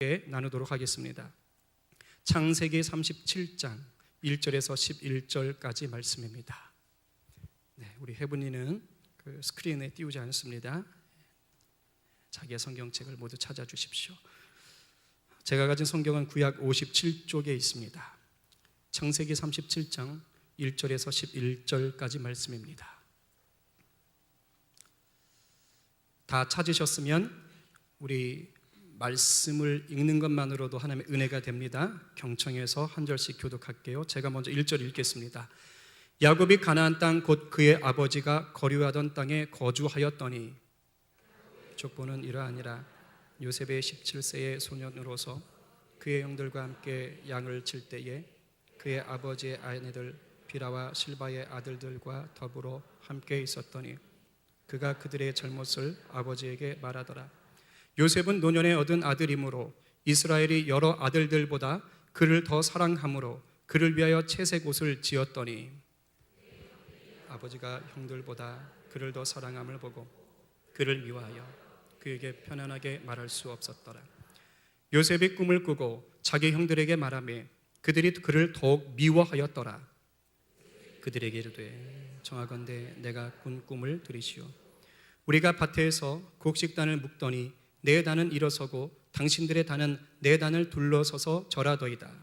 나누도록 하겠습니다. 창세기 37장 1절에서 11절까지 말씀입니다. 우리 해분이는 그 스크린에 띄우지 않습니다. 자기의 성경책을 모두 찾아주십시오. 제가 가진 성경은 구약 57쪽에 있습니다. 창세기 37장 1절에서 11절까지 말씀입니다. 다 찾으셨으면 우리 말씀을 읽는 것만으로도 하나님의 은혜가 됩니다. 경청해서 한 절씩 교독할게요. 제가 먼저 1절 읽겠습니다. 야곱이 가나안 땅 곧 그의 아버지가 거류하던 땅에 거주하였더니 족보는 이러하니라. 요셉의 17세의 소년으로서 그의 형들과 함께 양을 칠 때에 그의 아버지의 아내들 비라와 실바의 아들들과 더불어 함께 있었더니 그가 그들의 잘못을 아버지에게 말하더라. 요셉은 노년에 얻은 아들이므로 이스라엘이 여러 아들들보다 그를 더 사랑함으로 그를 위하여 채색 옷을 지었더니 아버지가 형들보다 그를 더 사랑함을 보고 그를 미워하여 그에게 편안하게 말할 수 없었더라. 요셉이 꿈을 꾸고 자기 형들에게 말하며 그들이 그를 더욱 미워하였더라. 그들에게 이르되 정하건대 내가 꾼 꿈을 들으시오. 우리가 밭에서 곡식단을 묶더니 내 단은 일어서고 당신들의 단은 내 단을 둘러서서 절하더이다.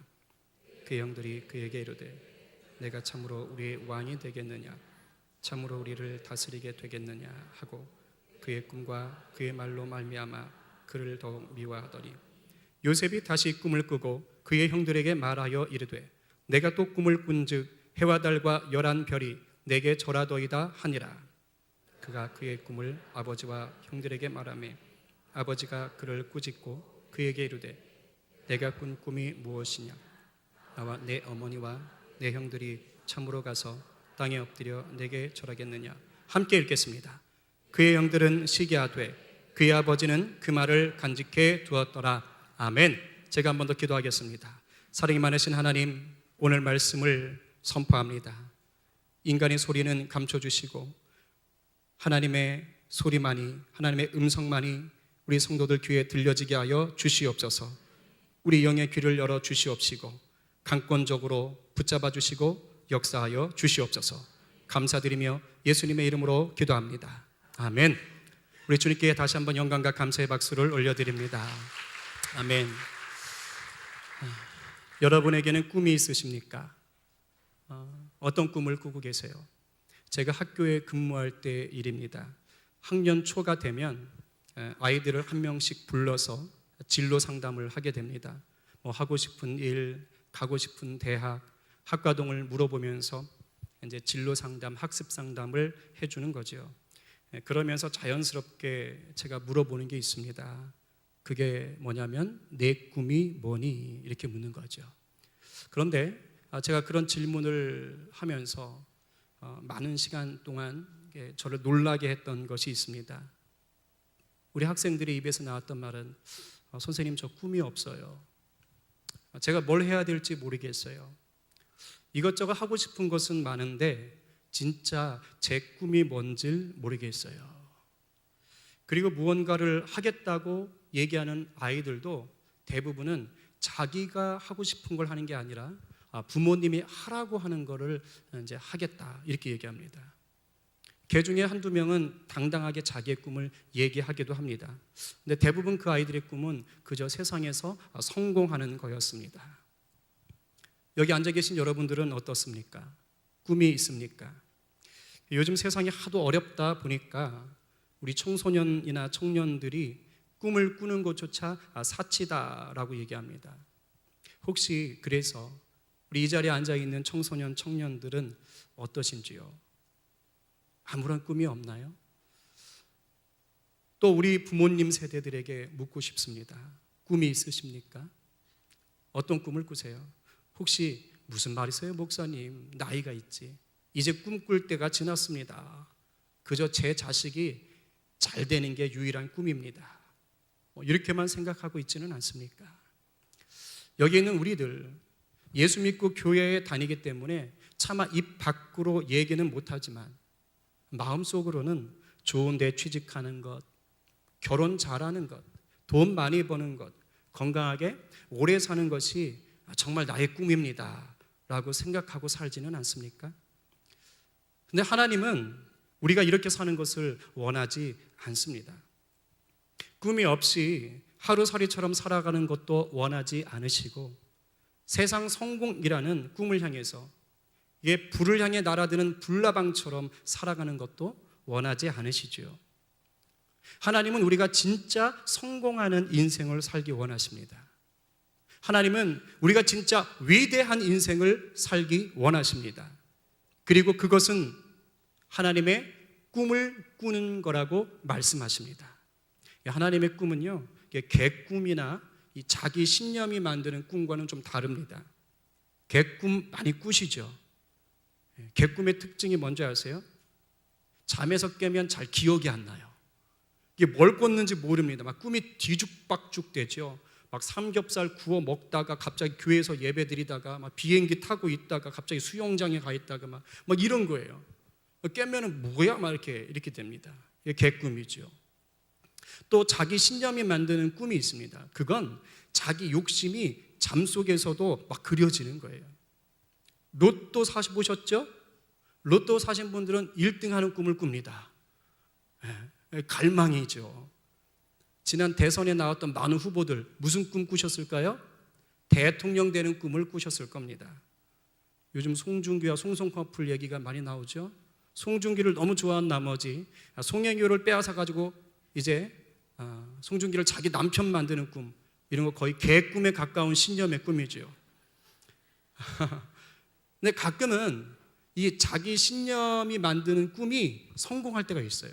그 형들이 그에게 이르되 내가 참으로 우리의 왕이 되겠느냐, 참으로 우리를 다스리게 되겠느냐 하고 그의 꿈과 그의 말로 말미암아 그를 더욱 미워하더니 요셉이 다시 꿈을 꾸고 그의 형들에게 말하여 이르되 내가 또 꿈을 꾼즉 해와 달과 11별이 내게 절하더이다 하니라. 그가 그의 꿈을 아버지와 형들에게 말하며 아버지가 그를 꾸짖고 그에게 이르되 내가 꾼 꿈이 무엇이냐, 나와 내 어머니와 내 형들이 참으로 가서 땅에 엎드려 내게 절하겠느냐. 함께 읽겠습니다. 그의 형들은 시기하되 그의 아버지는 그 말을 간직해 두었더라. 아멘. 제가 한 번 더 기도하겠습니다. 사랑이 많으신 하나님, 오늘 말씀을 선포합니다. 인간의 소리는 감춰주시고 하나님의 소리만이, 하나님의 음성만이 우리 성도들 귀에 들려지게 하여 주시옵소서. 우리 영의 귀를 열어 주시옵시고 강권적으로 붙잡아 주시고 역사하여 주시옵소서. 감사드리며 예수님의 이름으로 기도합니다. 아멘. 우리 주님께 다시 한번 영광과 감사의 박수를 올려드립니다. 아멘. 여러분에게는 꿈이 있으십니까? 어떤 꿈을 꾸고 계세요? 제가 학교에 근무할 때 일입니다. 학년 초가 되면 아이들을 한 명씩 불러서 진로 상담을 하게 됩니다. 하고 싶은 일, 가고 싶은 대학, 학과동을 물어보면서 이제 진로 상담, 학습 상담을 해주는 거죠. 그러면서 자연스럽게 제가 물어보는 게 있습니다. 그게 뭐냐면 내 꿈이 뭐니? 이렇게 묻는 거죠. 그런데 제가 그런 질문을 하면서 많은 시간 동안 저를 놀라게 했던 것이 있습니다. 우리 학생들의 입에서 나왔던 말은 선생님 저 꿈이 없어요. 제가 뭘 해야 될지 모르겠어요. 이것저것 하고 싶은 것은 많은데 진짜 제 꿈이 뭔지 모르겠어요. 그리고 무언가를 하겠다고 얘기하는 아이들도 대부분은 자기가 하고 싶은 걸 하는 게 아니라 부모님이 하라고 하는 거를 이제 하겠다 이렇게 얘기합니다. 개 중에 한두 명은 당당하게 자기의 꿈을 얘기하기도 합니다. 근데 대부분 그 아이들의 꿈은 그저 세상에서 성공하는 거였습니다. 여기 앉아 계신 여러분들은 어떻습니까? 꿈이 있습니까? 요즘 세상이 하도 어렵다 보니까 우리 청소년이나 청년들이 꿈을 꾸는 것조차 사치다라고 얘기합니다. 혹시 그래서 우리 이 자리에 앉아 있는 청소년, 청년들은 어떠신지요? 아무런 꿈이 없나요? 또 우리 부모님 세대들에게 묻고 싶습니다. 꿈이 있으십니까? 어떤 꿈을 꾸세요? 혹시 무슨 말이세요, 목사님? 나이가 있지. 이제 꿈꿀 때가 지났습니다. 그저 제 자식이 잘 되는 게 유일한 꿈입니다. 이렇게만 생각하고 있지는 않습니까? 여기 있는 우리들 예수 믿고 교회에 다니기 때문에 차마 입 밖으로 얘기는 못하지만 마음속으로는 좋은 데 취직하는 것, 결혼 잘하는 것, 돈 많이 버는 것, 건강하게 오래 사는 것이 정말 나의 꿈입니다 라고 생각하고 살지는 않습니까? 근데 하나님은 우리가 이렇게 사는 것을 원하지 않습니다. 꿈이 없이 하루살이처럼 살아가는 것도 원하지 않으시고, 세상 성공이라는 꿈을 향해서 이게 불을 향해 날아드는 불나방처럼 살아가는 것도 원하지 않으시죠. 하나님은 우리가 진짜 성공하는 인생을 살기 원하십니다. 하나님은 우리가 진짜 위대한 인생을 살기 원하십니다. 그리고 그것은 하나님의 꿈을 꾸는 거라고 말씀하십니다. 하나님의 꿈은요, 개꿈이나 이 자기 신념이 만드는 꿈과는 좀 다릅니다. 개꿈 많이 꾸시죠? 개꿈의 특징이 뭔지 아세요? 잠에서 깨면 잘 기억이 안 나요. 이게 뭘 꿨는지 모릅니다. 막 꿈이 뒤죽박죽 되죠. 막 삼겹살 구워 먹다가 갑자기 교회에서 예배 드리다가 막 비행기 타고 있다가 갑자기 수영장에 가 있다가 막 이런 거예요. 깨면은 뭐야? 막 이렇게 됩니다. 이게 개꿈이죠. 또 자기 신념이 만드는 꿈이 있습니다. 그건 자기 욕심이 잠속에서도 막 그려지는 거예요. 로또 보셨죠? 로또 사신 분들은 1등 하는 꿈을 꿉니다. 갈망이죠. 지난 대선에 나왔던 많은 후보들 무슨 꿈 꾸셨을까요? 대통령 되는 꿈을 꾸셨을 겁니다. 요즘 송중기와 송송 커플 얘기가 많이 나오죠. 송중기를 너무 좋아한 나머지 송혜교를 빼앗아 가지고 이제 송중기를 자기 남편 만드는 꿈, 이런 거 거의 개꿈에 가까운 신념의 꿈이죠. 근데 가끔은 이 자기 신념이 만드는 꿈이 성공할 때가 있어요.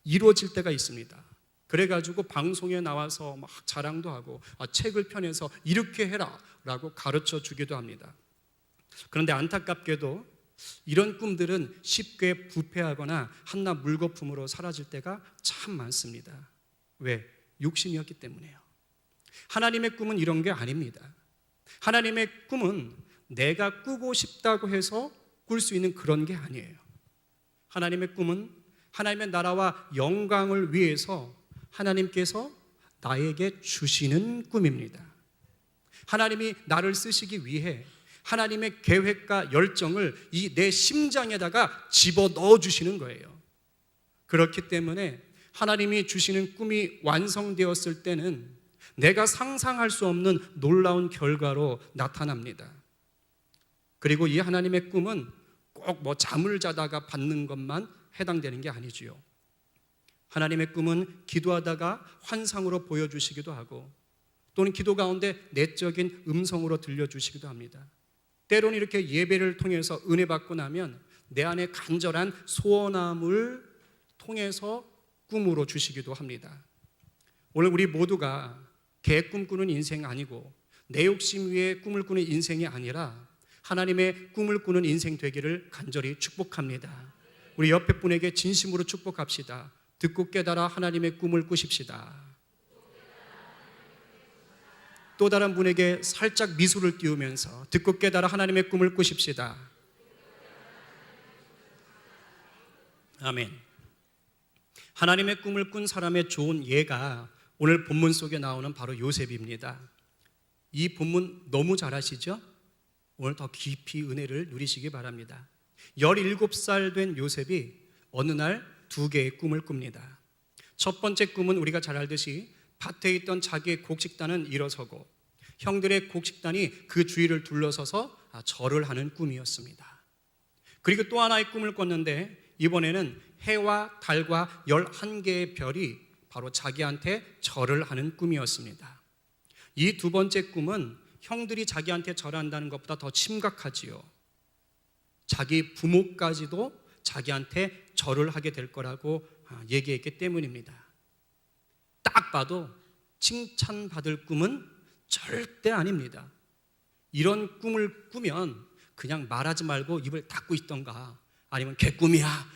이루어질 때가 있습니다. 그래가지고 방송에 나와서 막 자랑도 하고 책을 펴내서 이렇게 해라 라고 가르쳐 주기도 합니다. 그런데 안타깝게도 이런 꿈들은 쉽게 부패하거나 한낱 물거품으로 사라질 때가 참 많습니다. 왜? 욕심이었기 때문에요. 하나님의 꿈은 이런 게 아닙니다. 하나님의 꿈은 내가 꾸고 싶다고 해서 꿀 수 있는 그런 게 아니에요. 하나님의 꿈은 하나님의 나라와 영광을 위해서 하나님께서 나에게 주시는 꿈입니다. 하나님이 나를 쓰시기 위해 하나님의 계획과 열정을 이 내 심장에다가 집어넣어 주시는 거예요. 그렇기 때문에 하나님이 주시는 꿈이 완성되었을 때는 내가 상상할 수 없는 놀라운 결과로 나타납니다. 그리고 이 하나님의 꿈은 꼭 잠을 자다가 받는 것만 해당되는 게 아니지요. 하나님의 꿈은 기도하다가 환상으로 보여주시기도 하고, 또는 기도 가운데 내적인 음성으로 들려주시기도 합니다. 때로는 이렇게 예배를 통해서 은혜 받고 나면 내 안에 간절한 소원함을 통해서 꿈으로 주시기도 합니다. 오늘 우리 모두가 개꿈 꾸는 인생 아니고 내 욕심 위에 꿈을 꾸는 인생이 아니라 하나님의 꿈을 꾸는 인생 되기를 간절히 축복합니다. 우리 옆에 분에게 진심으로 축복합시다. 듣고 깨달아 하나님의 꿈을 꾸십시다. 또 다른 분에게 살짝 미소를 띄우면서 듣고 깨달아 하나님의 꿈을 꾸십시다. 아멘. 하나님의 꿈을 꾼 사람의 좋은 예가 오늘 본문 속에 나오는 바로 요셉입니다. 이 본문 너무 잘 아시죠? 오늘 더 깊이 은혜를 누리시기 바랍니다. 17살 된 요셉이 어느 날 2개의 꿈을 꿉니다. 첫 번째 꿈은 우리가 잘 알듯이 밭에 있던 자기의 곡식단은 일어서고 형들의 곡식단이 그 주위를 둘러서서 절을 하는 꿈이었습니다. 그리고 또 하나의 꿈을 꿨는데 이번에는 해와 달과 11개의 별이 바로 자기한테 절을 하는 꿈이었습니다. 이 두 번째 꿈은 형들이 자기한테 절한다는 것보다 더 심각하지요. 자기 부모까지도 자기한테 절을 하게 될 거라고 얘기했기 때문입니다. 딱 봐도 칭찬받을 꿈은 절대 아닙니다. 이런 꿈을 꾸면 그냥 말하지 말고 입을 닫고 있던가, 아니면 개꿈이야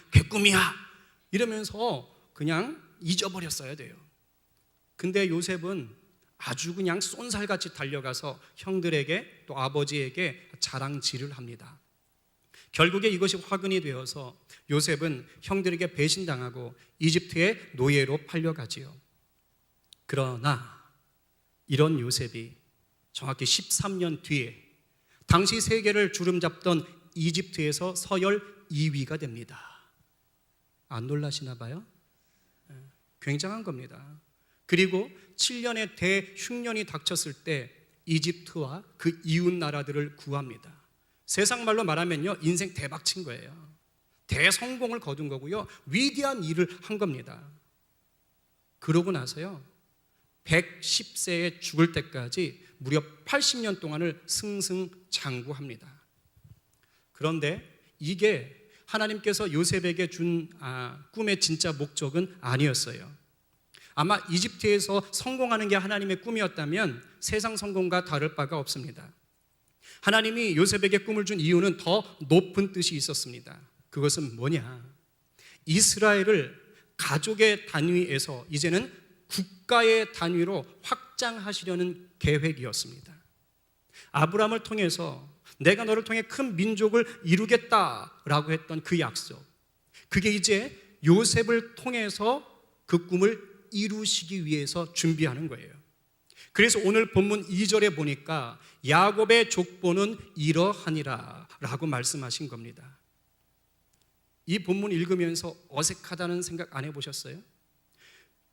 이러면서 그냥 잊어버렸어야 돼요. 근데 요셉은 아주 그냥 쏜살같이 달려가서 형들에게 또 아버지에게 자랑질을 합니다. 결국에 이것이 화근이 되어서 요셉은 형들에게 배신당하고 이집트의 노예로 팔려가지요. 그러나 이런 요셉이 정확히 13년 뒤에 당시 세계를 주름잡던 이집트에서 서열 2위가 됩니다. 안 놀라시나 봐요? 굉장한 겁니다. 그리고 7년의 대흉년이 닥쳤을 때 이집트와 그 이웃 나라들을 구합니다. 세상 말로 말하면요, 인생 대박 친 거예요. 대성공을 거둔 거고요, 위대한 일을 한 겁니다. 그러고 나서요, 110세에 죽을 때까지 무려 80년 동안을 승승장구합니다. 그런데 이게 하나님께서 요셉에게 준 꿈의 진짜 목적은 아니었어요. 아마 이집트에서 성공하는 게 하나님의 꿈이었다면 세상 성공과 다를 바가 없습니다. 하나님이 요셉에게 꿈을 준 이유는 더 높은 뜻이 있었습니다. 그것은 뭐냐? 이스라엘을 가족의 단위에서 이제는 국가의 단위로 확장하시려는 계획이었습니다. 아브라함을 통해서 내가 너를 통해 큰 민족을 이루겠다라고 했던 그 약속, 그게 이제 요셉을 통해서 그 꿈을 이루시기 위해서 준비하는 거예요. 그래서 오늘 본문 2절에 보니까 야곱의 족보는 이러하니라 라고 말씀하신 겁니다. 이 본문 읽으면서 어색하다는 생각 안 해보셨어요?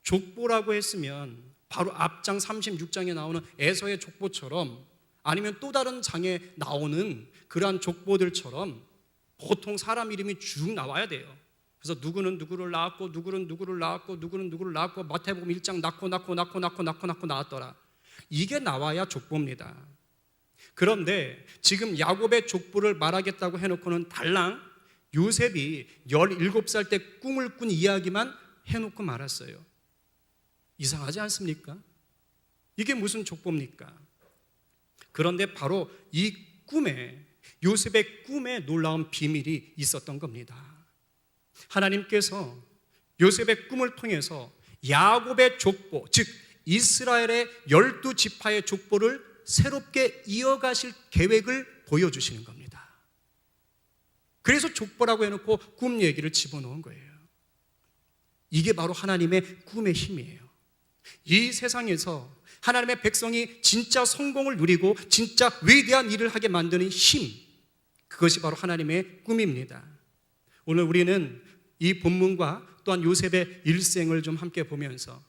족보라고 했으면 바로 앞장 36장에 나오는 에서의 족보처럼, 아니면 또 다른 장에 나오는 그러한 족보들처럼 보통 사람 이름이 쭉 나와야 돼요. 그래서 누구는 누구를 낳았고 누구는 누구를 낳았고 누구는 누구를 낳았고 마태복음 1장 낳고 나왔더라. 이게 나와야 족보입니다. 그런데 지금 야곱의 족보를 말하겠다고 해놓고는 달랑 요셉이 17살 때 꿈을 꾼 이야기만 해놓고 말았어요. 이상하지 않습니까? 이게 무슨 족보입니까? 그런데 바로 이 꿈에, 요셉의 꿈에 놀라운 비밀이 있었던 겁니다. 하나님께서 요셉의 꿈을 통해서 야곱의 족보, 즉 이스라엘의 12지파의 족보를 새롭게 이어가실 계획을 보여주시는 겁니다. 그래서 족보라고 해놓고 꿈 얘기를 집어넣은 거예요. 이게 바로 하나님의 꿈의 힘이에요. 이 세상에서 하나님의 백성이 진짜 성공을 누리고 진짜 위대한 일을 하게 만드는 힘, 그것이 바로 하나님의 꿈입니다. 오늘 우리는 이 본문과 또한 요셉의 일생을 좀 함께 보면서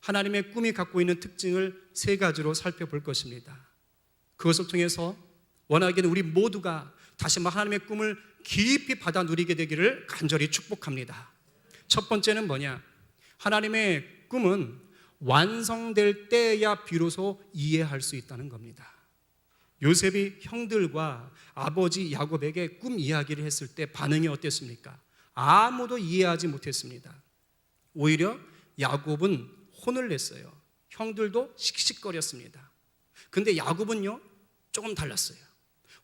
하나님의 꿈이 갖고 있는 특징을 3가지로 살펴볼 것입니다. 그것을 통해서 원하기는 우리 모두가 다시 한번 하나님의 꿈을 깊이 받아 누리게 되기를 간절히 축복합니다. 첫 번째는 뭐냐? 하나님의 꿈은 완성될 때야 비로소 이해할 수 있다는 겁니다. 요셉이 형들과 아버지 야곱에게 꿈 이야기를 했을 때 반응이 어땠습니까? 아무도 이해하지 못했습니다. 오히려 야곱은 혼을 냈어요. 형들도 씩씩거렸습니다. 근데 야곱은요, 조금 달랐어요.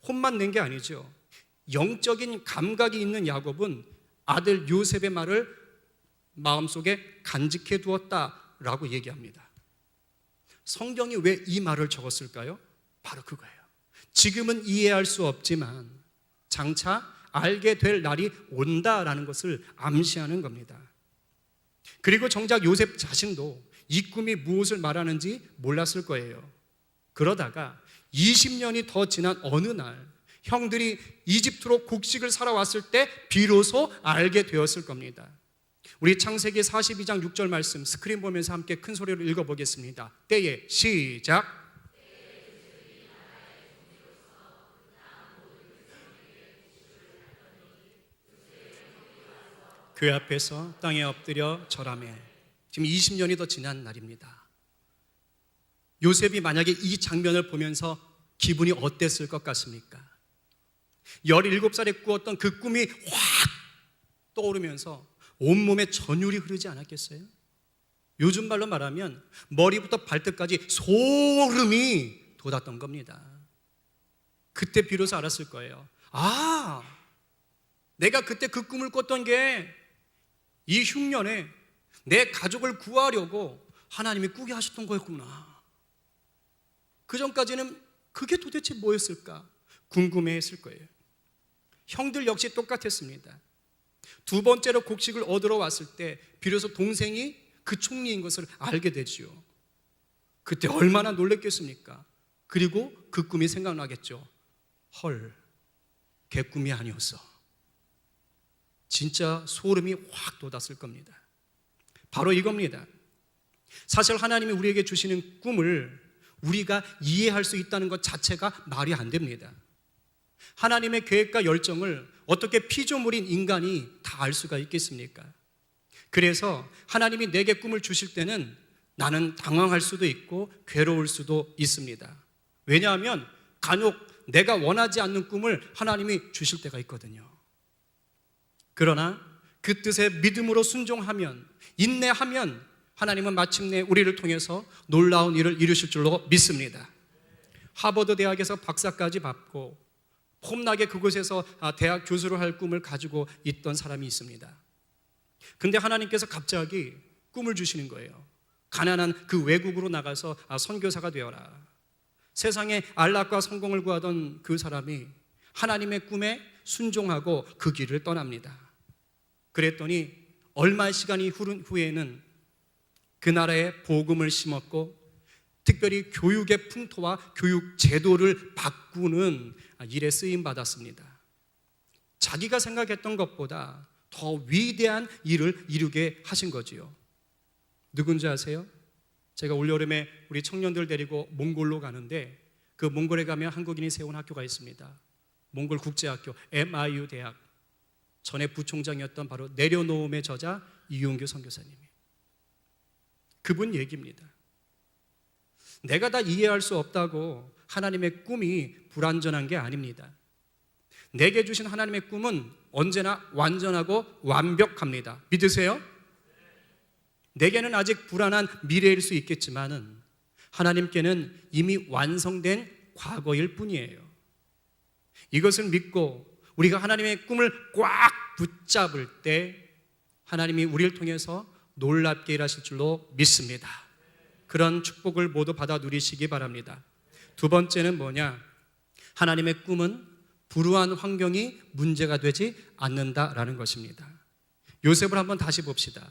혼만 낸 게 아니죠. 영적인 감각이 있는 야곱은 아들 요셉의 말을 마음속에 간직해 두었다라고 얘기합니다. 성경이 왜 이 말을 적었을까요? 바로 그거예요. 지금은 이해할 수 없지만 장차 알게 될 날이 온다라는 것을 암시하는 겁니다. 그리고 정작 요셉 자신도 이 꿈이 무엇을 말하는지 몰랐을 거예요. 그러다가 20년이 더 지난 어느 날 형들이 이집트로 곡식을 사러 왔을 때 비로소 알게 되었을 겁니다. 우리 창세기 42장 6절 말씀 스크린 보면서 함께 큰 소리로 읽어보겠습니다. 때에 시작. 그 앞에서 땅에 엎드려 절하매. 지금 20년이 더 지난 날입니다. 요셉이 만약에 이 장면을 보면서 기분이 어땠을 것 같습니까? 17살에 꾸었던 그 꿈이 확 떠오르면서 온몸에 전율이 흐르지 않았겠어요? 요즘 말로 말하면 머리부터 발끝까지 소름이 돋았던 겁니다. 그때 비로소 알았을 거예요. 아, 내가 그때 그 꿈을 꿨던 게 이 흉년에 내 가족을 구하려고 하나님이 꾸게 하셨던 거였구나. 그 전까지는 그게 도대체 뭐였을까 궁금해했을 거예요. 형들 역시 똑같았습니다. 2번째로 곡식을 얻으러 왔을 때 비로소 동생이 그 총리인 것을 알게 되지요. 그때 얼마나 놀랬겠습니까? 그리고 그 꿈이 생각나겠죠. 헐, 개꿈이 아니었어. 진짜 소름이 확 돋았을 겁니다. 바로 이겁니다. 사실 하나님이 우리에게 주시는 꿈을 우리가 이해할 수 있다는 것 자체가 말이 안 됩니다. 하나님의 계획과 열정을 어떻게 피조물인 인간이 다 알 수가 있겠습니까? 그래서 하나님이 내게 꿈을 주실 때는 나는 당황할 수도 있고 괴로울 수도 있습니다. 왜냐하면 간혹 내가 원하지 않는 꿈을 하나님이 주실 때가 있거든요. 그러나 그 뜻에 믿음으로 순종하면, 인내하면 하나님은 마침내 우리를 통해서 놀라운 일을 이루실 줄로 믿습니다. 하버드 대학에서 박사까지 받고 폼나게 그곳에서 대학 교수를 할 꿈을 가지고 있던 사람이 있습니다. 근데 하나님께서 갑자기 꿈을 주시는 거예요. 가난한 그 외국으로 나가서 선교사가 되어라. 세상에 안락과 성공을 구하던 그 사람이 하나님의 꿈에 순종하고 그 길을 떠납니다. 그랬더니 얼마 시간이 흐른 후에는 그 나라에 복음을 심었고 특별히 교육의 풍토와 교육 제도를 바꾸는 일에 쓰임 받았습니다. 자기가 생각했던 것보다 더 위대한 일을 이루게 하신 거지요. 누군지 아세요? 제가 올여름에 우리 청년들 데리고 몽골로 가는데 그 몽골에 가면 한국인이 세운 학교가 있습니다. 몽골 국제학교 MIU 대학. 전에 부총장이었던 바로 내려놓음의 저자 이용규 선교사님이. 그분 얘기입니다. 내가 다 이해할 수 없다고 하나님의 꿈이 불완전한 게 아닙니다. 내게 주신 하나님의 꿈은 언제나 완전하고 완벽합니다. 믿으세요? 내게는 아직 불안한 미래일 수 있겠지만은 하나님께는 이미 완성된 과거일 뿐이에요. 이것을 믿고 우리가 하나님의 꿈을 꽉 붙잡을 때 하나님이 우리를 통해서 놀랍게 일하실 줄로 믿습니다. 그런 축복을 모두 받아 누리시기 바랍니다. 두 번째는 뭐냐? 하나님의 꿈은 불우한 환경이 문제가 되지 않는다라는 것입니다. 요셉을 한번 다시 봅시다.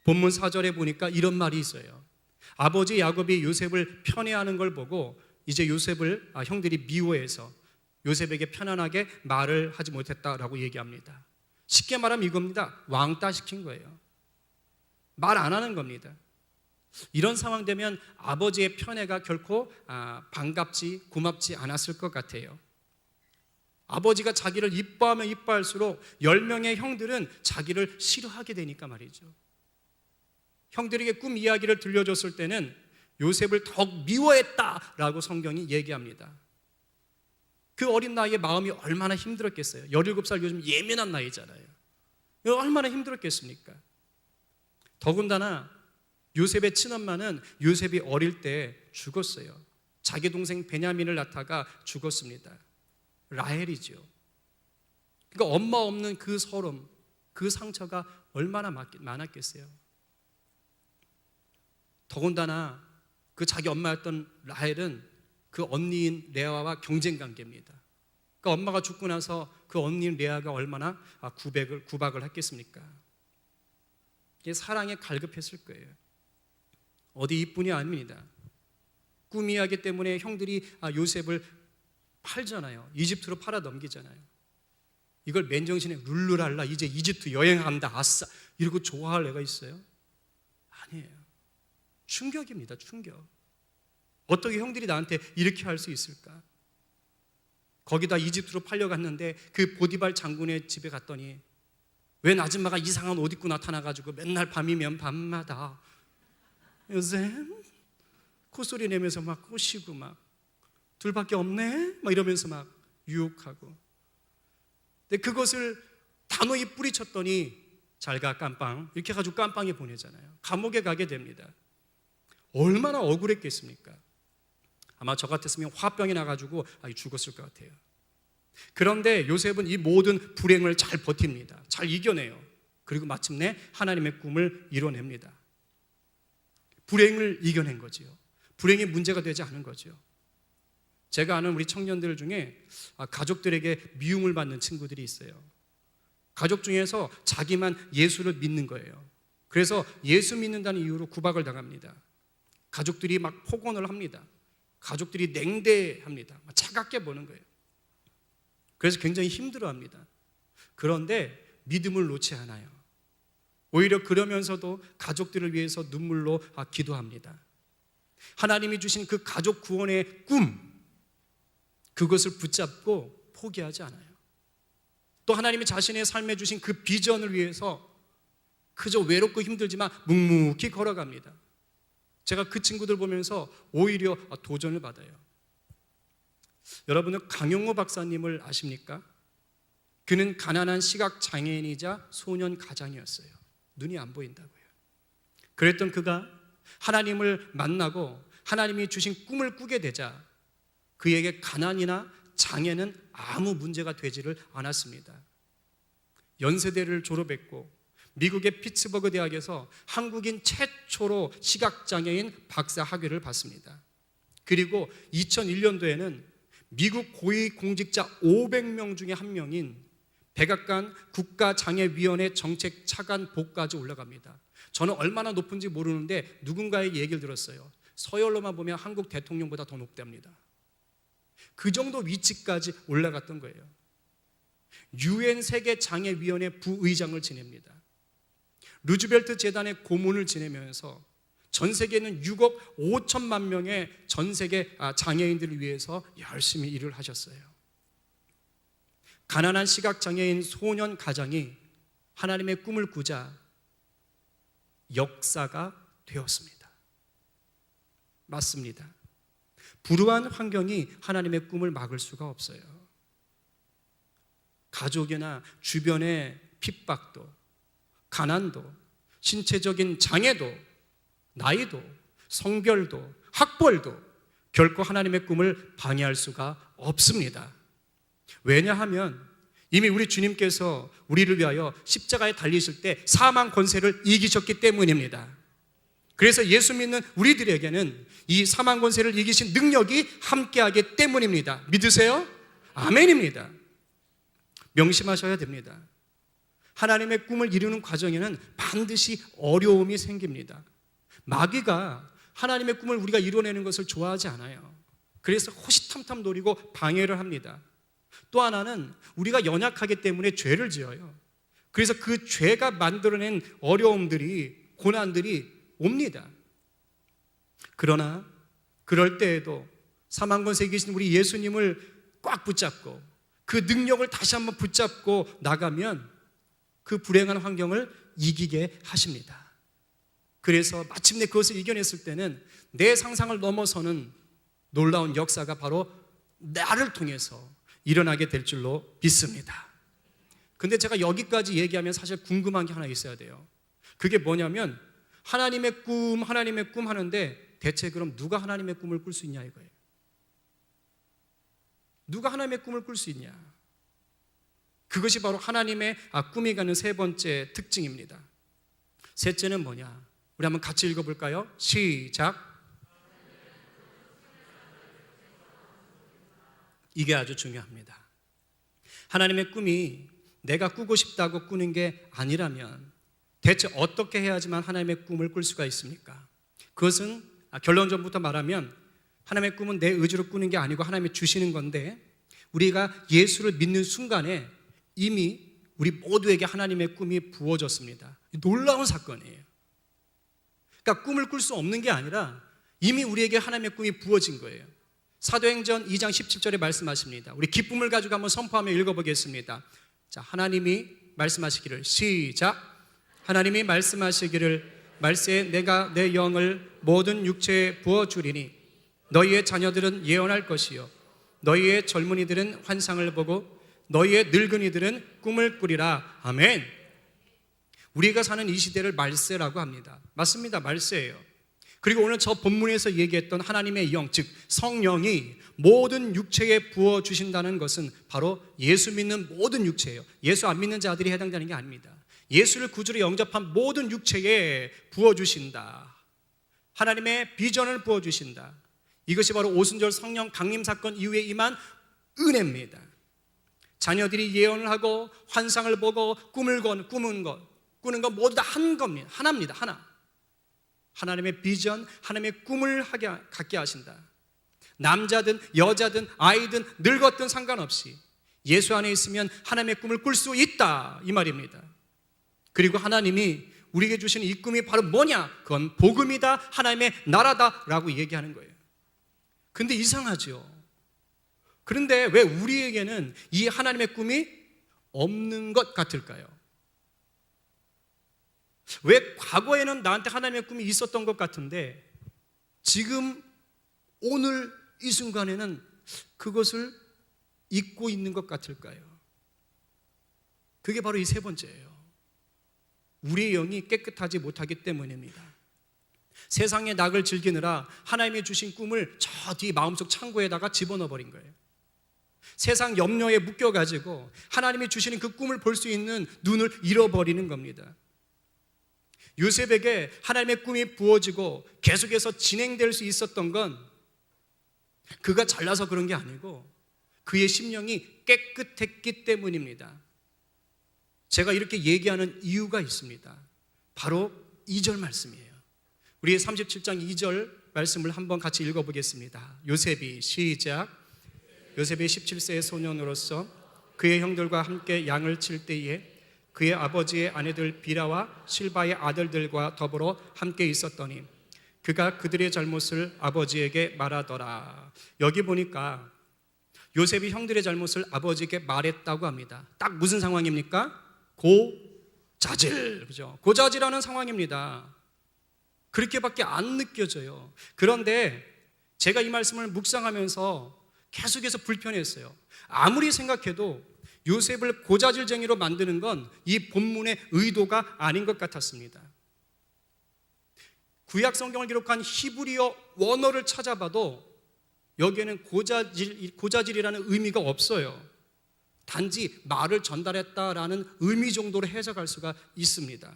본문 4절에 보니까 이런 말이 있어요. 아버지 야곱이 요셉을 편애하는 걸 보고 이제 요셉을 형들이 미워해서 요셉에게 편안하게 말을 하지 못했다라고 얘기합니다. 쉽게 말하면 이겁니다. 왕따 시킨 거예요. 말 안 하는 겁니다. 이런 상황 되면 아버지의 편애가 결코 반갑지 고맙지 않았을 것 같아요. 아버지가 자기를 이뻐하면 이뻐할수록 10명의 형들은 자기를 싫어하게 되니까 말이죠. 형들에게 꿈 이야기를 들려줬을 때는 요셉을 더욱 미워했다라고 성경이 얘기합니다. 그 어린 나이에 마음이 얼마나 힘들었겠어요. 17살 요즘 예민한 나이잖아요. 얼마나 힘들었겠습니까? 더군다나 요셉의 친엄마는 요셉이 어릴 때 죽었어요. 자기 동생 베냐민을 낳다가 죽었습니다. 라헬이죠. 그러니까 엄마 없는 그 서름, 그 상처가 얼마나 많았겠어요. 더군다나 그 자기 엄마였던 라헬은 그 언니인 레아와 경쟁 관계입니다. 그러니까 엄마가 죽고 나서 그 언니인 레아가 얼마나 구박을 했겠습니까? 이게 사랑에 갈급했을 거예요. 어디 이뿐이 아닙니다. 꿈 이야기 때문에 형들이 요셉을 팔잖아요. 이집트로 팔아 넘기잖아요. 이걸 맨정신에 룰루랄라 이제 이집트 여행한다 아싸 이러고 좋아할 애가 있어요? 아니에요. 충격입니다. 충격. 어떻게 형들이 나한테 이렇게 할 수 있을까? 거기다 이집트로 팔려갔는데 그 보디발 장군의 집에 갔더니 웬 아줌마가 이상한 옷 입고 나타나가지고 맨날 밤이면 밤마다 요셉 콧소리 내면서 막 꼬시고 막 둘밖에 없네? 막 이러면서 막 유혹하고. 근데 그것을 단호히 뿌리쳤더니 잘가 깜빵 이렇게 해가지고 깜빵에 보내잖아요. 감옥에 가게 됩니다. 얼마나 억울했겠습니까? 아마 저 같았으면 화병이 나가지고 죽었을 것 같아요. 그런데 요셉은 이 모든 불행을 잘 버팁니다. 잘 이겨내요. 그리고 마침내 하나님의 꿈을 이뤄냅니다. 불행을 이겨낸 거지요. 불행이 문제가 되지 않은 거죠. 제가 아는 우리 청년들 중에 가족들에게 미움을 받는 친구들이 있어요. 가족 중에서 자기만 예수를 믿는 거예요. 그래서 예수 믿는다는 이유로 구박을 당합니다. 가족들이 막 폭언을 합니다. 가족들이 냉대합니다. 차갑게 보는 거예요. 그래서 굉장히 힘들어합니다. 그런데 믿음을 놓지 않아요. 오히려 그러면서도 가족들을 위해서 눈물로 기도합니다. 하나님이 주신 그 가족 구원의 꿈, 그것을 붙잡고 포기하지 않아요. 또 하나님이 자신의 삶에 주신 그 비전을 위해서 그저 외롭고 힘들지만 묵묵히 걸어갑니다. 제가 그 친구들 보면서 오히려 도전을 받아요. 여러분은 강용호 박사님을 아십니까? 그는 가난한 시각장애인이자 소년 가장이었어요. 눈이 안 보인다고요. 그랬던 그가 하나님을 만나고 하나님이 주신 꿈을 꾸게 되자 그에게 가난이나 장애는 아무 문제가 되지를 않았습니다. 연세대를 졸업했고 미국의 피츠버그 대학에서 한국인 최초로 시각장애인 박사 학위를 받습니다. 그리고 2001년도에는 미국 고위공직자 500명 중에 한 명인 백악관 국가장애위원회 정책 차관복까지 올라갑니다. 저는 얼마나 높은지 모르는데 누군가의 얘기를 들었어요. 서열로만 보면 한국 대통령보다 더 높답니다. 그 정도 위치까지 올라갔던 거예요. UN 세계장애위원회 부의장을 지냅니다. 루즈벨트 재단의 고문을 지내면서 전 세계는 6억 5천만 명의 전 세계 장애인들을 위해서 열심히 일을 하셨어요. 가난한 시각장애인 소년 가장이 하나님의 꿈을 꾸자 역사가 되었습니다. 맞습니다. 불우한 환경이 하나님의 꿈을 막을 수가 없어요. 가족이나 주변의 핍박도, 가난도, 신체적인 장애도, 나이도, 성별도, 학벌도 결코 하나님의 꿈을 방해할 수가 없습니다. 왜냐하면 이미 우리 주님께서 우리를 위하여 십자가에 달리실 때 사망 권세를 이기셨기 때문입니다. 그래서 예수 믿는 우리들에게는 이 사망 권세를 이기신 능력이 함께하기 때문입니다. 믿으세요? 아멘입니다. 명심하셔야 됩니다. 하나님의 꿈을 이루는 과정에는 반드시 어려움이 생깁니다. 마귀가 하나님의 꿈을 우리가 이뤄내는 것을 좋아하지 않아요. 그래서 호시탐탐 노리고 방해를 합니다. 또 하나는 우리가 연약하기 때문에 죄를 지어요. 그래서 그 죄가 만들어낸 어려움들이, 고난들이 옵니다. 그러나 그럴 때에도 사망권세 계신 우리 예수님을 꽉 붙잡고 그 능력을 다시 한번 붙잡고 나가면 그 불행한 환경을 이기게 하십니다. 그래서 마침내 그것을 이겨냈을 때는 내 상상을 넘어서는 놀라운 역사가 바로 나를 통해서 일어나게 될 줄로 믿습니다. 근데 제가 여기까지 얘기하면 사실 궁금한 게 하나 있어야 돼요. 그게 뭐냐면 하나님의 꿈 하는데 대체 그럼 누가 하나님의 꿈을 꿀 수 있냐 이거예요. 누가 하나님의 꿈을 꿀 수 있냐? 그것이 바로 하나님의 꿈이 가는 세 번째 특징입니다. 셋째는 뭐냐? 우리 한번 같이 읽어볼까요? 시작. 이게 아주 중요합니다. 하나님의 꿈이 내가 꾸고 싶다고 꾸는 게 아니라면 대체 어떻게 해야지만 하나님의 꿈을 꿀 수가 있습니까? 그것은 결론적부터 말하면 하나님의 꿈은 내 의지로 꾸는 게 아니고 하나님이 주시는 건데 우리가 예수를 믿는 순간에 이미 우리 모두에게 하나님의 꿈이 부어졌습니다. 놀라운 사건이에요. 그러니까 꿈을 꿀 수 없는 게 아니라 이미 우리에게 하나님의 꿈이 부어진 거예요. 사도행전 2장 17절에 말씀하십니다. 우리 기쁨을 가지고 한번 선포하며 읽어보겠습니다. 자, 하나님이 말씀하시기를 시작. 하나님이 말씀하시기를 말세에 내가 내 영을 모든 육체에 부어주리니 너희의 자녀들은 예언할 것이요 너희의 젊은이들은 환상을 보고 너희의 늙은이들은 꿈을 꾸리라. 아멘. 우리가 사는 이 시대를 말세라고 합니다. 맞습니다. 말세예요. 그리고 오늘 저 본문에서 얘기했던 하나님의 영, 즉 성령이 모든 육체에 부어주신다는 것은 바로 예수 믿는 모든 육체예요. 예수 안 믿는 자들이 해당되는 게 아닙니다. 예수를 구주로 영접한 모든 육체에 부어주신다. 하나님의 비전을 부어주신다. 이것이 바로 오순절 성령 강림 사건 이후에 임한 은혜입니다. 자녀들이 예언을 하고 환상을 보고 꾸는 것 모두 다 한 겁니다. 하나입니다. 하나님의 비전, 하나님의 꿈을 갖게 하신다. 남자든 여자든 아이든 늙었든 상관없이 예수 안에 있으면 하나님의 꿈을 꿀 수 있다, 이 말입니다. 그리고 하나님이 우리에게 주신 이 꿈이 바로 뭐냐? 그건 복음이다, 하나님의 나라다라고 얘기하는 거예요. 근데 이상하죠. 그런데 왜 우리에게는 이 하나님의 꿈이 없는 것 같을까요? 왜 과거에는 나한테 하나님의 꿈이 있었던 것 같은데 지금 오늘 이 순간에는 그것을 잊고 있는 것 같을까요? 그게 바로 이 세 번째예요. 우리의 영이 깨끗하지 못하기 때문입니다. 세상의 낙을 즐기느라 하나님이 주신 꿈을 저 뒤 마음속 창고에다가 집어넣어 버린 거예요. 세상 염려에 묶여가지고 하나님이 주시는 그 꿈을 볼 수 있는 눈을 잃어버리는 겁니다. 요셉에게 하나님의 꿈이 부어지고 계속해서 진행될 수 있었던 건 그가 잘나서 그런 게 아니고 그의 심령이 깨끗했기 때문입니다. 제가 이렇게 얘기하는 이유가 있습니다. 바로 2절 말씀이에요. 우리 37장 2절 말씀을 한번 같이 읽어보겠습니다. 요셉이 시작. 요셉이 17세의 소년으로서 그의 형들과 함께 양을 칠 때에 그의 아버지의 아내들 비라와 실바의 아들들과 더불어 함께 있었더니 그가 그들의 잘못을 아버지에게 말하더라. 여기 보니까 요셉이 형들의 잘못을 아버지에게 말했다고 합니다. 딱 무슨 상황입니까? 고자질, 그죠? 고자질하는 상황입니다. 그렇게밖에 안 느껴져요. 그런데 제가 이 말씀을 묵상하면서 계속해서 불편했어요. 아무리 생각해도 요셉을 고자질쟁이로 만드는 건 이 본문의 의도가 아닌 것 같았습니다. 구약 성경을 기록한 히브리어 원어를 찾아봐도 여기에는 고자질이라는 의미가 없어요. 단지 말을 전달했다라는 의미 정도로 해석할 수가 있습니다.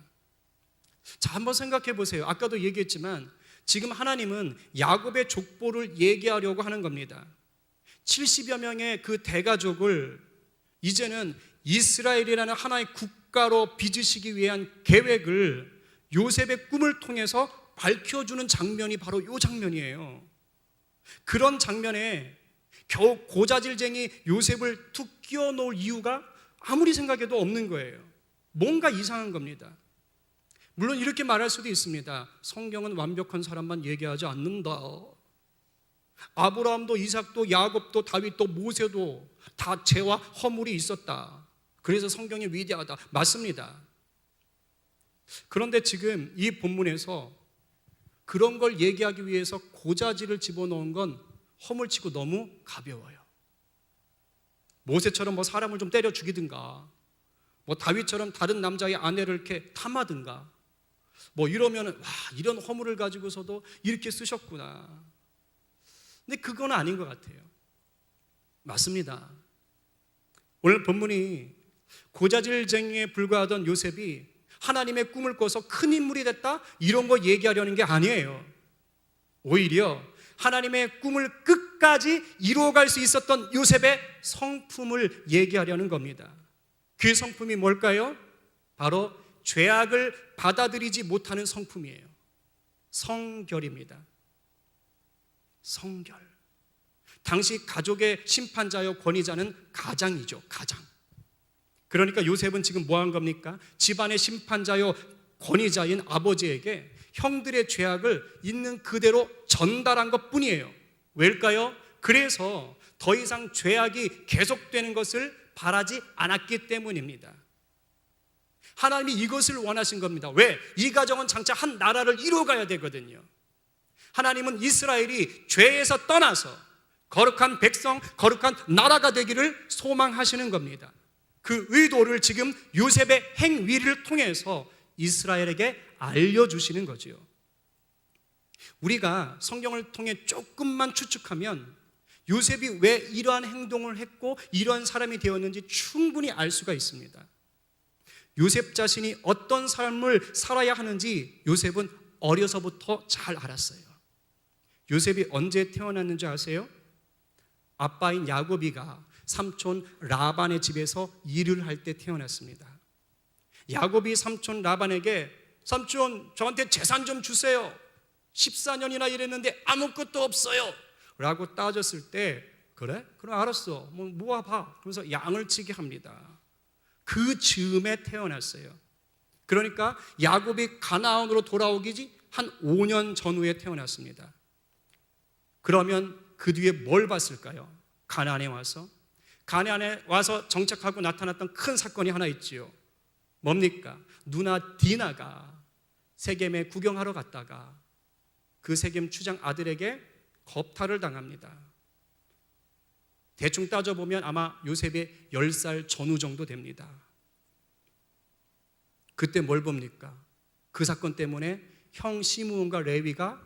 자, 한번 생각해 보세요. 아까도 얘기했지만 지금 하나님은 야곱의 족보를 얘기하려고 하는 겁니다. 70여 명의 그 대가족을 이제는 이스라엘이라는 하나의 국가로 빚으시기 위한 계획을 요셉의 꿈을 통해서 밝혀주는 장면이 바로 이 장면이에요. 그런 장면에 겨우 고자질쟁이 요셉을 툭 끼워놓을 이유가 아무리 생각해도 없는 거예요. 뭔가 이상한 겁니다. 물론 이렇게 말할 수도 있습니다. 성경은 완벽한 사람만 얘기하지 않는다. 아브라함도 이삭도 야곱도 다윗도 모세도 다 죄와 허물이 있었다. 그래서 성경이 위대하다. 맞습니다. 그런데 지금 이 본문에서 그런 걸 얘기하기 위해서 고자질을 집어넣은 건 허물치고 너무 가벼워요. 모세처럼 뭐 사람을 좀 때려 죽이든가, 뭐 다윗처럼 다른 남자의 아내를 이렇게 탐하든가, 뭐 이러면 와, 이런 허물을 가지고서도 이렇게 쓰셨구나. 근데 그건 아닌 것 같아요. 맞습니다. 오늘 본문이 고자질쟁이에 불과하던 요셉이 하나님의 꿈을 꿔서 큰 인물이 됐다? 이런 거 얘기하려는 게 아니에요. 오히려 하나님의 꿈을 끝까지 이루어갈 수 있었던 요셉의 성품을 얘기하려는 겁니다. 그 성품이 뭘까요? 바로 죄악을 받아들이지 못하는 성품이에요. 성결입니다. 성결. 당시 가족의 심판자요 권위자는 가장이죠. 가장. 그러니까 요셉은 지금 뭐 한 겁니까? 집안의 심판자요 권위자인 아버지에게 형들의 죄악을 있는 그대로 전달한 것뿐이에요. 왜일까요? 그래서 더 이상 죄악이 계속되는 것을 바라지 않았기 때문입니다. 하나님이 이것을 원하신 겁니다. 왜? 이 가정은 장차 한 나라를 이루어가야 되거든요. 하나님은 이스라엘이 죄에서 떠나서 거룩한 백성, 거룩한 나라가 되기를 소망하시는 겁니다. 그 의도를 지금 요셉의 행위를 통해서 이스라엘에게 알려주시는 거죠. 우리가 성경을 통해 조금만 추측하면 요셉이 왜 이러한 행동을 했고 이러한 사람이 되었는지 충분히 알 수가 있습니다. 요셉 자신이 어떤 삶을 살아야 하는지 요셉은 어려서부터 잘 알았어요. 요셉이 언제 태어났는지 아세요? 아빠인 야곱이가 삼촌 라반의 집에서 일을 할 때 태어났습니다. 야곱이 삼촌 라반에게 삼촌 저한테 재산 좀 주세요. 14년이나 일했는데 아무것도 없어요 라고 따졌을 때, 그래? 그럼 알았어, 모아봐. 그러면서 양을 치게 합니다. 그 즈음에 태어났어요. 그러니까 야곱이 가나안으로 돌아오기 한 5년 전후에 태어났습니다. 그러면 그 뒤에 뭘 봤을까요? 가나안에 와서 정착하고 나타났던 큰 사건이 하나 있지요. 뭡니까? 누나 디나가 세겜에 구경하러 갔다가 그 세겜 추장 아들에게 겁탈을 당합니다. 대충 따져보면 아마 요셉의 10살 전후 정도 됩니다. 그때 뭘 봅니까? 그 사건 때문에 형 시므온과 레위가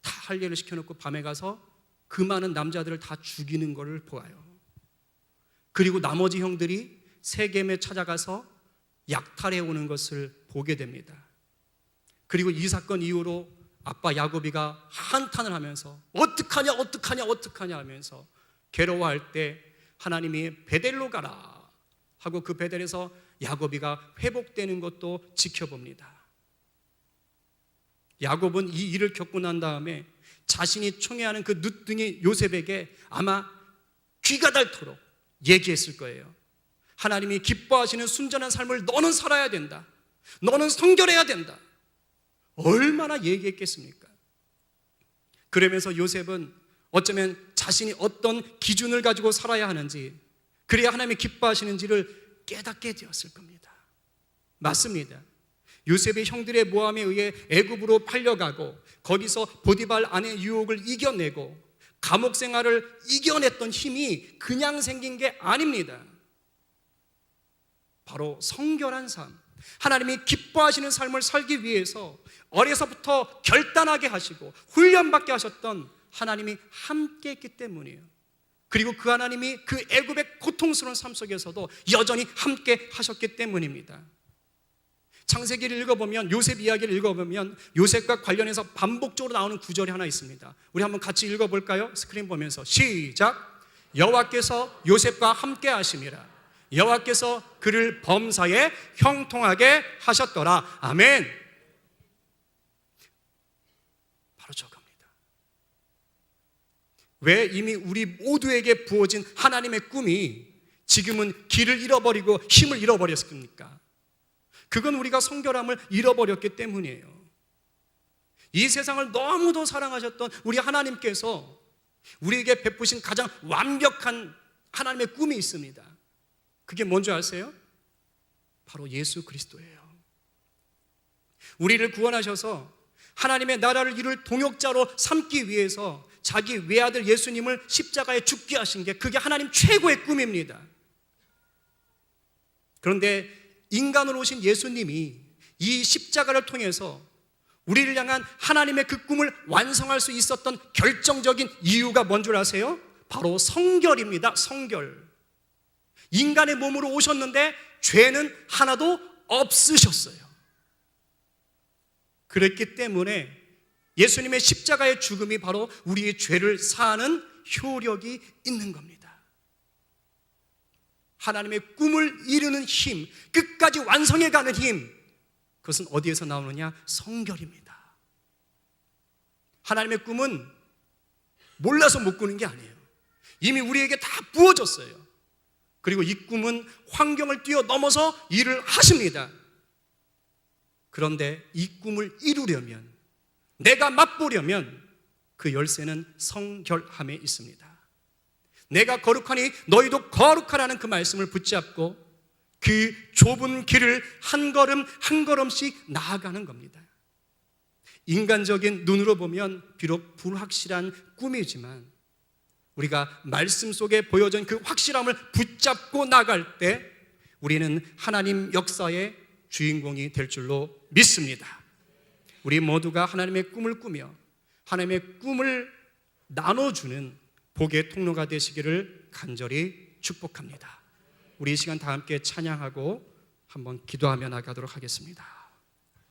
다 할례를 시켜놓고 밤에 가서 그 많은 남자들을 다 죽이는 것을 보아요. 그리고 나머지 형들이 세겜에 찾아가서 약탈해 오는 것을 보게 됩니다. 그리고 이 사건 이후로 아빠 야곱이가 한탄을 하면서 어떡하냐 하면서 괴로워할 때 하나님이 베델로 가라 하고 그 베델에서 야곱이가 회복되는 것도 지켜봅니다. 야곱은 이 일을 겪고 난 다음에 자신이 총애하는 그 늦둥이 요셉에게 아마 귀가 닳도록 얘기했을 거예요. 하나님이 기뻐하시는 순전한 삶을 너는 살아야 된다. 너는 성결해야 된다. 얼마나 얘기했겠습니까? 그러면서 요셉은 어쩌면 자신이 어떤 기준을 가지고 살아야 하는지, 그래야 하나님이 기뻐하시는지를 깨닫게 되었을 겁니다. 맞습니다. 요셉의 형들의 모함에 의해 애굽으로 팔려가고 거기서 보디발 아내의 유혹을 이겨내고 감옥 생활을 이겨냈던 힘이 그냥 생긴 게 아닙니다. 바로 성결한 삶, 하나님이 기뻐하시는 삶을 살기 위해서 어려서부터 결단하게 하시고 훈련받게 하셨던 하나님이 함께 했기 때문이에요. 그리고 그 하나님이 그 애굽의 고통스러운 삶 속에서도 여전히 함께 하셨기 때문입니다. 창세기를 읽어보면, 요셉 이야기를 읽어보면 요셉과 관련해서 반복적으로 나오는 구절이 하나 있습니다. 우리 한번 같이 읽어볼까요? 스크린 보면서 시작. 여호와께서 요셉과 함께 하심이라. 여호와께서 그를 범사에 형통하게 하셨더라. 아멘. 바로 저겁니다. 왜 이미 우리 모두에게 부어진 하나님의 꿈이 지금은 길을 잃어버리고 힘을 잃어버렸습니까? 그건 우리가 성결함을 잃어버렸기 때문이에요. 이 세상을 너무도 사랑하셨던 우리 하나님께서 우리에게 베푸신 가장 완벽한 하나님의 꿈이 있습니다. 그게 뭔지 아세요? 바로 예수 그리스도예요. 우리를 구원하셔서 하나님의 나라를 이룰 동역자로 삼기 위해서 자기 외아들 예수님을 십자가에 죽게 하신 게, 그게 하나님 최고의 꿈입니다. 그런데 인간으로 오신 예수님이 이 십자가를 통해서 우리를 향한 하나님의 그 꿈을 완성할 수 있었던 결정적인 이유가 뭔 줄 아세요? 바로 성결입니다. 성결. 인간의 몸으로 오셨는데 죄는 하나도 없으셨어요. 그랬기 때문에 예수님의 십자가의 죽음이 바로 우리의 죄를 사하는 효력이 있는 겁니다. 하나님의 꿈을 이루는 힘, 끝까지 완성해가는 힘, 그것은 어디에서 나오느냐? 성결입니다. 하나님의 꿈은 몰라서 못 꾸는 게 아니에요. 이미 우리에게 다 부어졌어요. 그리고 이 꿈은 환경을 뛰어넘어서 일을 하십니다. 그런데 이 꿈을 이루려면, 내가 맛보려면 그 열쇠는 성결함에 있습니다. 내가 거룩하니 너희도 거룩하라는 그 말씀을 붙잡고 그 좁은 길을 한 걸음 한 걸음씩 나아가는 겁니다. 인간적인 눈으로 보면 비록 불확실한 꿈이지만 우리가 말씀 속에 보여진 그 확실함을 붙잡고 나갈 때 우리는 하나님 역사의 주인공이 될 줄로 믿습니다. 우리 모두가 하나님의 꿈을 꾸며 하나님의 꿈을 나눠주는 복의 통로가 되시기를 간절히 축복합니다. 우리 이 시간 다 함께 찬양하고 한번 기도하며 나가도록 하겠습니다.